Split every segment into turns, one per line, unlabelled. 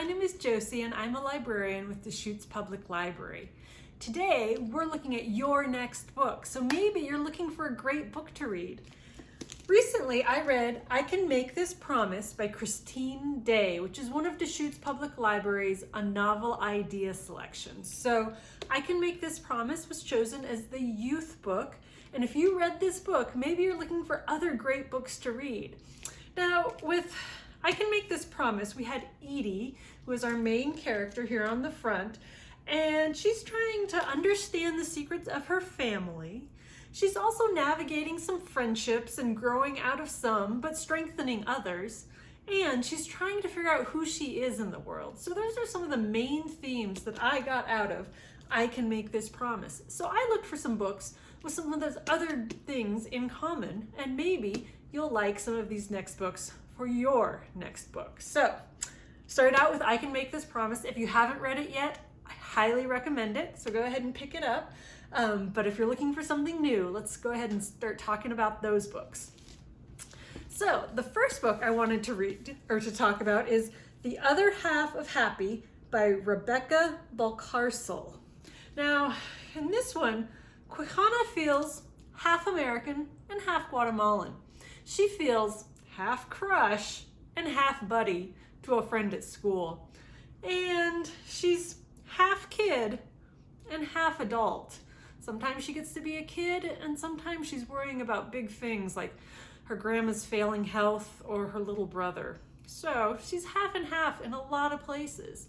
name is Josie and I'm a librarian with Deschutes Public Library. Today, we're looking at your next book, so maybe you're looking for a great book to read. Recently, I read I Can Make This Promise by Christine Day, which is one of Deschutes Public Library's A Novel Idea selections. So I Can Make This Promise was chosen as the youth book, and if you read this book, maybe you're looking for other great books to read. Now, with I Can Make This Promise, we had Edie, who is our main character here on the front, and she's trying to understand the secrets of her family. She's also navigating some friendships and growing out of some, but strengthening others. And she's trying to figure out who she is in the world. So those are some of the main themes that I got out of I Can Make This Promise. So I looked for some books with some of those other things in common, and maybe you'll like some of these next books for your next book. So start out with I Can Make This Promise. If you haven't read it yet, I highly recommend it. So go ahead and pick it up. But if you're looking for something new, let's go ahead and start talking about those books. So the first book I wanted to read or to talk about is The Other Half of Happy by Rebecca Balcarcel. Now, in this one, Quijana feels half American and half Guatemalan. She feels half crush and half buddy to a friend at school. And she's half kid and half adult. Sometimes she gets to be a kid, and sometimes she's worrying about big things like her grandma's failing health or her little brother. So she's half and half in a lot of places.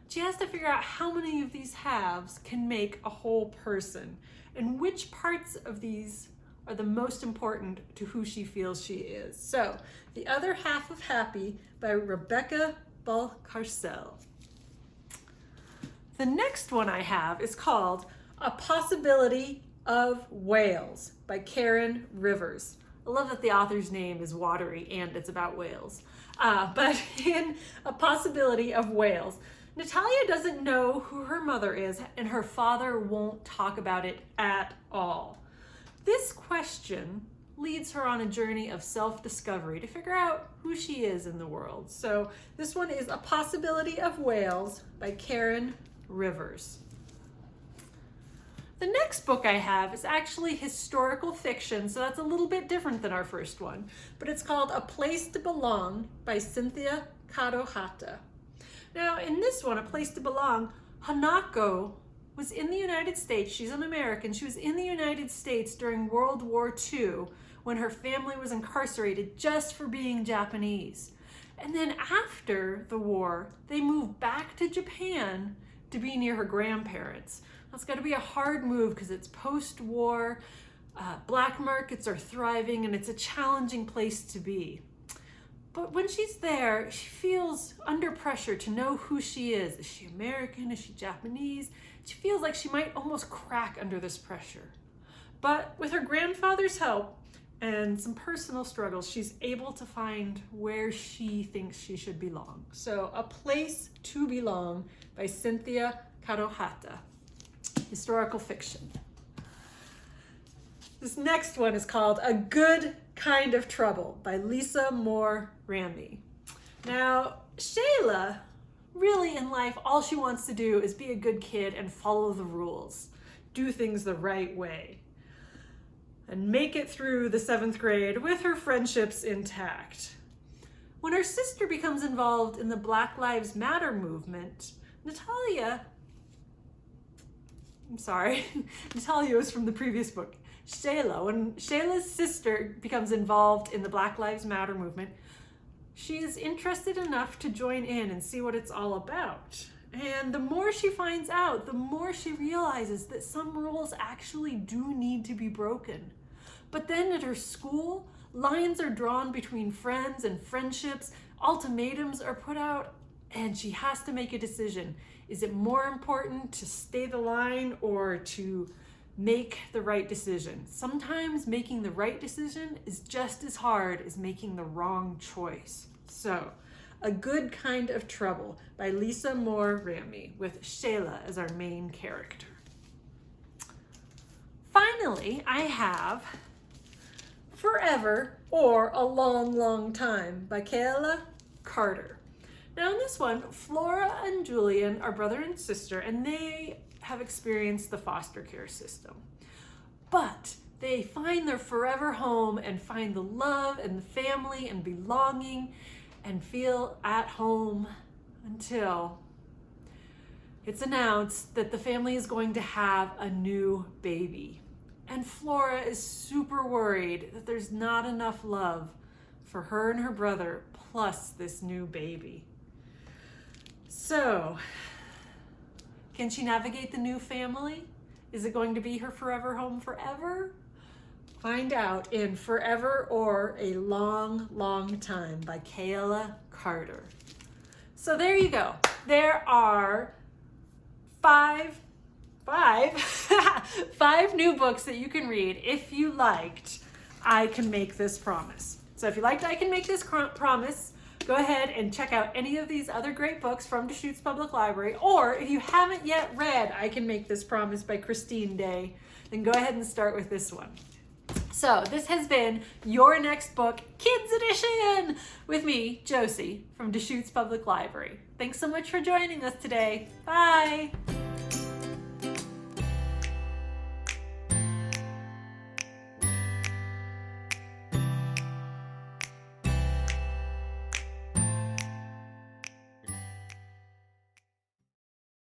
She has to figure out how many of these halves can make a whole person, and which parts of these are the most important to who she feels she is. So, The Other Half of Happy by Rebecca Balcarcel. The next one I have is called A Possibility of Whales by Karen Rivers. I love that the author's name is watery and it's about whales. But in A Possibility of Whales, Natalia doesn't know who her mother is, and her father won't talk about it at all. This question leads her on a journey of self-discovery to figure out who she is in the world. So this one is A Possibility of Whales by Karen Rivers. The next book I have is actually historical fiction, so that's a little bit different than our first one, but it's called A Place to Belong by Cynthia Kadohata. Now, in this one, A Place to Belong, Hanako was in the United States. She's an American. She was in the United States during World War II when her family was incarcerated just for being Japanese. And then after the war, they moved back to Japan to be near her grandparents. That's got to be a hard move because it's post-war, black markets are thriving, and it's a challenging place to be. But when she's there, she feels under pressure to know who she is. Is she American? Is she Japanese? She feels like she might almost crack under this pressure. But with her grandfather's help and some personal struggles, she's able to find where she thinks she should belong. So A Place to Belong by Cynthia Kadohata, historical fiction. This next one is called A Good Kind of Trouble by Lisa Moore Ramy. Now, Shayla, really in life, all she wants to do is be a good kid and follow the rules, do things the right way, and make it through the 7th grade with her friendships intact. When her sister becomes involved in the Black Lives Matter movement, Natalia was from the previous book. When Shayla's sister becomes involved in the Black Lives Matter movement, she is interested enough to join in and see what it's all about. And the more she finds out, the more she realizes that some rules actually do need to be broken. But then at her school, lines are drawn between friends and friendships, ultimatums are put out, and she has to make a decision. Is it more important to stay the line or to make the right decision? Sometimes making the right decision is just as hard as making the wrong choice. So, A Good Kind of Trouble by Lisa Moore Ramy with Shayla as our main character. Finally, I have Forever or A Long, Long Time by Kayla Carter. Now in this one, Flora and Julian are brother and sister, and they have experienced the foster care system. But they find their forever home and find the love and the family and belonging and feel at home until it's announced that the family is going to have a new baby. And Flora is super worried that there's not enough love for her and her brother, plus this new baby. So, can she navigate the new family? Is it going to be her forever home forever? Find out in Forever or a Long, Long Time by Kayla Carter. So there you go. There are five new books that you can read if you liked I Can Make This Promise. So if you liked I Can Make This Promise, go ahead and check out any of these other great books from Deschutes Public Library. Or if you haven't yet read I Can Make This Promise by Christine Day, then go ahead and start with this one. So this has been Your Next Book Kids Edition with me, Josie, from Deschutes Public Library. Thanks so much for joining us today. Bye.